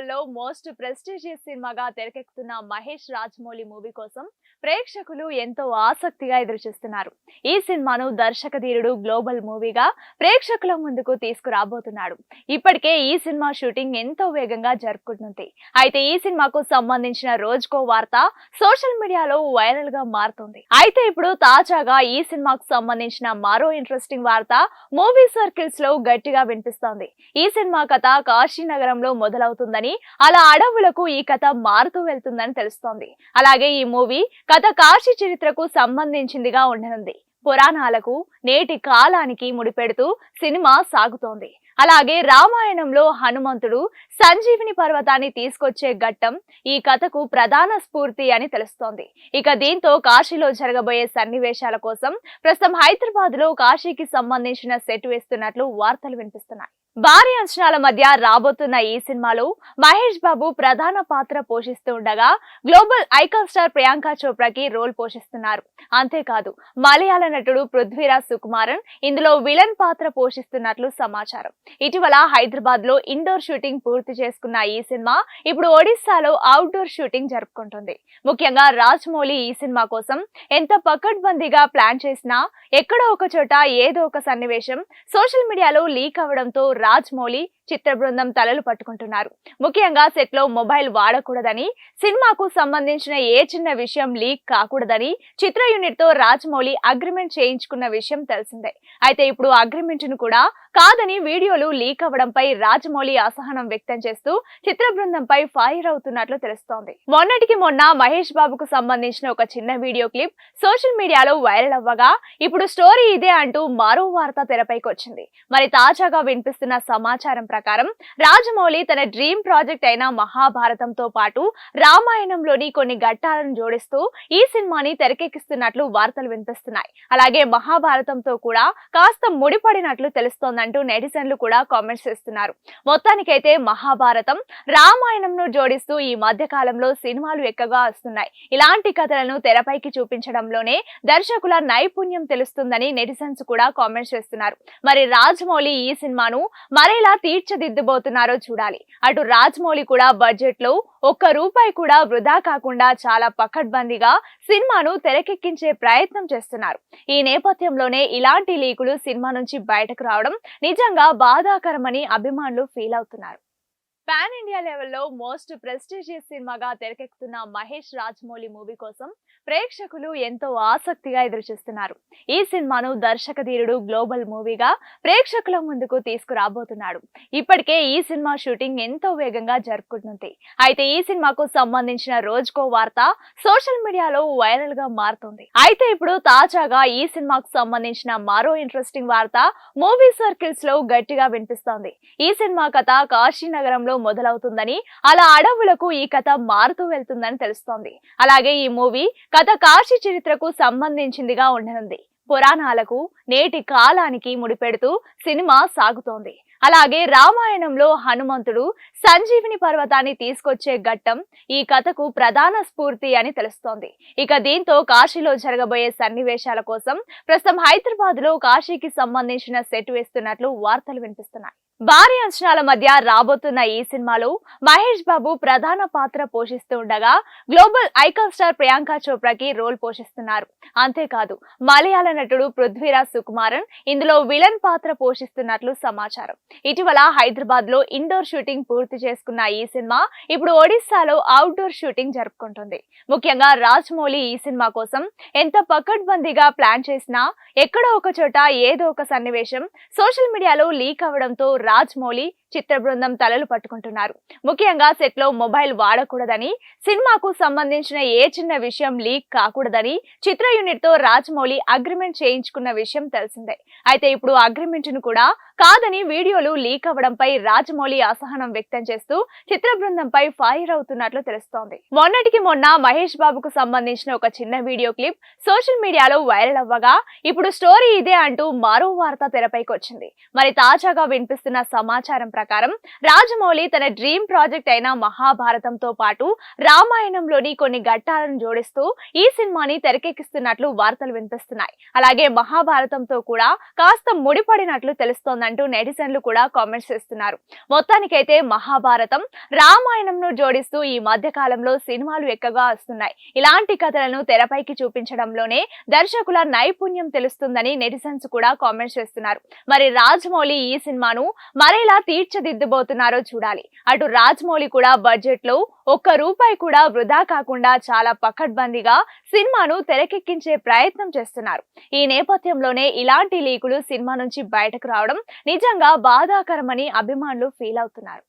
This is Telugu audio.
లెవెల్లో మోస్ట్ ప్రెస్టీజియస్ సినిమాగా తెరకెక్కుతున్న మహేష్ రాజమౌళి మూవీ కోసం ప్రేక్షకులు ఎంతో ఆసక్తిగా ఎదురుచూస్తున్నారు. ఈ సినిమాను దర్శకధీరుడు గ్లోబల్ మూవీగా ప్రేక్షకుల ముందుకు తీసుకురాబోతున్నాడు. ఇప్పటికే ఈ సినిమా షూటింగ్ ఎంతో వేగంగా జరుపుకుంటుంది. అయితే ఈ సినిమాకు సంబంధించిన రోజుకో వార్త సోషల్ మీడియాలో వైరల్ గా మారుతుంది. అయితే ఇప్పుడు తాజాగా ఈ సినిమాకు సంబంధించిన మరో ఇంట్రెస్టింగ్ వార్త మూవీ సర్కిల్స్ లో గట్టిగా వినిపిస్తోంది. ఈ సినిమా కథ కాశీ నగరంలో మొదలవుతుందని, అలా అడవులకు ఈ కథ మారుతూ వెళ్తుందని తెలుస్తోంది. అలాగే ఈ మూవీ కథ కాశీ చరిత్రకు సంబంధించిందిగా ఉండనుంది. పురాణాలకు నేటి కాలానికి ముడిపెడుతూ సినిమా సాగుతోంది. అలాగే రామాయణంలో హనుమంతుడు సంజీవిని పర్వతాన్ని తీసుకొచ్చే ఘట్టం ఈ కథకు ప్రధాన స్ఫూర్తి అని తెలుస్తోంది. ఇక దీంతో కాశీలో జరగబోయే సన్నివేశాల కోసం ప్రస్తుతం హైదరాబాద్ లో కాశీకి సంబంధించిన సెట్ వేస్తున్నట్లు వార్తలు వినిపిస్తున్నాయి. భారీ అంచనాల మధ్య రాబోతున్న ఈ సినిమాలో మహేష్ బాబు ప్రధాన పాత్ర పోషిస్తూ ఉండగా గ్లోబల్ ఐకాన్ స్టార్ ప్రియాంక చోప్రాకి రోల్ పోషిస్తున్నారు. అంతేకాదు మలయాళ నటుడు పృథ్వీరాజ్ సుకుమారన్ ఇందులో విలన్ పాత్ర పోషిస్తున్నట్లు సమాచారం. ఇటీవల హైదరాబాద్ లో ఇండోర్ షూటింగ్ పూర్తి చేసుకున్న ఈ సినిమా ఇప్పుడు ఒడిశాలో అవుట్డోర్ షూటింగ్ జరుపుకుంటుంది. ముఖ్యంగా రాజమౌళి ఈ సినిమా కోసం ఎంత పకడ్బందీగా ప్లాన్ చేసినా ఎక్కడో ఒక చోట ఏదో ఒక సన్నివేశం సోషల్ మీడియాలో లీక్ అవడంతో రాజమౌళి చిత్ర బృందం తలలు పట్టుకుంటున్నారు. ముఖ్యంగా సెట్ లో మొబైల్ వాడకూడదని, సినిమాకు సంబంధించిన ఏ చిన్న విషయం లీక్ కాకూడదని చిత్ర యూనిట్ తో రాజమౌళి అగ్రిమెంట్ చేయించుకున్న విషయం తెలిసిందే. అయితే ఇప్పుడు అగ్రిమెంట్ ను కూడా కాదని వీడియోలు లీక్ అవ్వడంపై రాజమౌళి అసహనం వ్యక్తం చేస్తూ చిత్ర బృందంపై ఫైర్ అవుతున్నట్లు తెలుస్తోంది. మొన్నటికి మొన్న మహేష్ బాబుకు సంబంధించిన ఒక చిన్న వీడియో క్లిప్ సోషల్ మీడియాలో వైరల్ అవ్వగా ఇప్పుడు స్టోరీ ఇదే అంటూ మరో వార్త తెరపైకి వచ్చింది. మరి తాజాగా వినిపిస్తున్న సమాచారం ప్రకారం రాజమౌళి తన డ్రీమ్ ప్రాజెక్ట్ అయిన మహాభారతంతో పాటు రామాయణంలోని కొన్ని ఘట్టాలను జోడిస్తూ ఈ సినిమాని తెరకెక్కిస్తున్నట్లు వార్తలు వినిపిస్తున్నాయి. అలాగే మహాభారతంతో కూడా కాస్త ముడిపడినట్లు తెలుస్తోందంటూ నెటిజన్లు కూడా కామెంట్స్ చేస్తున్నారు. మొత్తానికైతే మహాభారతం రామాయణంను జోడిస్తూ ఈ మధ్య కాలంలో సినిమాలు ఎక్కువగా వస్తున్నాయి. ఇలాంటి కథలను తెరపైకి చూపించడంలోనే దర్శకుల నైపుణ్యం తెలుస్తుందని నెటిజన్స్ కూడా కామెంట్స్ చేస్తున్నారు. మరి రాజమౌళి ఈ సినిమాను మరేలా తీర్చిదిద్దబోతున్నారో చూడాలి. అటు రాజమౌళి కూడా బడ్జెట్ లో ఒక్క రూపాయి కూడా వృధా కాకుండా చాలా పకడ్బందీగా సినిమాను తెరకెక్కించే ప్రయత్నం చేస్తున్నారు. ఈ నేపథ్యంలోనే ఇలాంటి లీకులు సినిమా నుంచి బయటకు రావడం నిజంగా బాధాకరమని అభిమానులు ఫీల్ అవుతున్నారు. పాన్ ఇండియా లెవెల్లో మోస్ట్ ప్రెస్టీజియస్ సినిమాగా తెరకెక్కుతున్న మహేష్ రాజమౌళి మూవీ కోసం ప్రేక్షకులు ఎంతో ఆసక్తిగా ఎదురుచూస్తున్నారు. ఈ సినిమాను దర్శకధీరుడు గ్లోబల్ మూవీగా ప్రేక్షకుల ముందుకు తీసుకురాబోతున్నాడు. ఇప్పటికే ఈ సినిమా షూటింగ్ ఎంతో వేగంగా జరుపుకుంటుంది. అయితే ఈ సినిమాకు సంబంధించిన రోజుకో వార్త సోషల్ మీడియాలో వైరల్ గా మారుతుంది. అయితే ఇప్పుడు తాజాగా ఈ సినిమాకు సంబంధించిన మరో ఇంట్రెస్టింగ్ వార్త మూవీ సర్కిల్స్ లో గట్టిగా వినిపిస్తోంది. ఈ సినిమా కథ కాశీ నగరంలో మొదలవుతుందని, అలా అడవులకు ఈ కథ మారుతూ వెళ్తుందని తెలుస్తోంది. అలాగే ఈ మూవీ కథ కాశీ చరిత్రకు సంబంధించిందిగా ఉండనుంది. పురాణాలకు నేటి కాలానికి ముడిపెడుతూ సినిమా సాగుతోంది. అలాగే రామాయణంలో హనుమంతుడు సంజీవిని పర్వతాన్ని తీసుకొచ్చే ఘట్టం ఈ కథకు ప్రధాన స్ఫూర్తి అని తెలుస్తోంది. ఇక దీంతో కాశీలో జరగబోయే సన్నివేశాల కోసం ప్రస్తుతం హైదరాబాద్ లో కాశీకి సంబంధించిన సెట్ వేస్తున్నట్లు వార్తలు వినిపిస్తున్నాయి. భారీ అంచనాల మధ్య రాబోతున్న ఈ సినిమాలో మహేష్ బాబు ప్రధాన పాత్ర పోషిస్తూ ఉండగా గ్లోబల్ ఐకాన్ స్టార్ ప్రియాంక చోప్రాకి రోల్ పోషిస్తున్నారు. అంతేకాదు మలయాళ నటుడు పృథ్వీరాజ్ సుకుమారన్ ఇందులో విలన్ పాత్ర పోషిస్తున్నట్లు సమాచారం. ఇటీవల హైదరాబాద్ లో ఇండోర్ షూటింగ్ పూర్తి చేసుకున్న ఈ సినిమా ఇప్పుడు ఒడిశాలో అవుట్డోర్ షూటింగ్ జరుపుకుంటుంది. ముఖ్యంగా రాజమౌళి ఈ సినిమా కోసం ఎంత పకడ్బందీగా ప్లాన్ చేసినా ఎక్కడో ఒక చోట ఏదో ఒక సన్నివేశం సోషల్ మీడియాలో లీక్ అవడంతో రాజమౌళి చిత్ర బృందం తలలు పట్టుకుంటున్నారు. ముఖ్యంగా సెట్ లో మొబైల్ వాడకూడదని, సినిమాకు సంబంధించిన ఏ చిన్న విషయం లీక్ కాకూడదని చిత్ర యూనిట్ తో రాజమౌళి అగ్రిమెంట్ చేయించుకున్న విషయం తెలిసిందే. అయితే ఇప్పుడు అగ్రిమెంట్ ను కూడా కాదని వీడియోలు లీక్ అవ్వడంపై రాజమౌళి అసహనం వ్యక్తం చేస్తూ చిత్ర బృందంపై ఫైర్ అవుతున్నట్లు తెలుస్తోంది. మొన్నటికి మొన్న మహేష్ బాబుకు సంబంధించిన ఒక చిన్న వీడియో క్లిప్ సోషల్ మీడియాలో వైరల్ అవ్వగా ఇప్పుడు స్టోరీ ఇదే అంటూ మరో వార్త తెరపైకి వచ్చింది. మరి తాజాగా వినిపిస్తున్న సమాచారం ప్రకారం రాజమౌళి తన డ్రీమ్ ప్రాజెక్ట్ అయిన మహాభారతంతో పాటు రామాయణంలోని కొన్ని ఘట్టాలను జోడిస్తూ ఈ సినిమాని తెరకెక్కిస్తున్నట్లు వార్తలు వినిపిస్తున్నాయి. అలాగే మహాభారతంతో కూడా కాస్త ముడిపడినట్లు తెలుస్తోందంటూ నెటిజన్లు కూడా కామెంట్స్ చేస్తున్నారు. మొత్తానికైతే మహాభారతం రామాయణంను జోడిస్తూ ఈ మధ్య కాలంలో సినిమాలు ఎక్కువగా వస్తున్నాయి. ఇలాంటి కథలను తెరపైకి చూపించడంలోనే దర్శకుల నైపుణ్యం తెలుస్తుందని నెటిజన్స్ కూడా కామెంట్స్ చేస్తున్నారు. మరి రాజమౌళి ఈ సినిమాను మరేలా తీర్చిదిద్దబోతున్నారో చూడాలి. అటు రాజమౌళి కూడా బడ్జెట్ లో ₹1 కూడా వృధా కాకుండా చాలా పకడ్బందీగా సినిమాను తెరకెక్కించే ప్రయత్నం చేస్తున్నారు. ఈ నేపథ్యంలోనే ఇలాంటి లీకులు సినిమా నుంచి బయటకు రావడం నిజంగా బాధాకరమని అభిమానులు ఫీల్ అవుతున్నారు.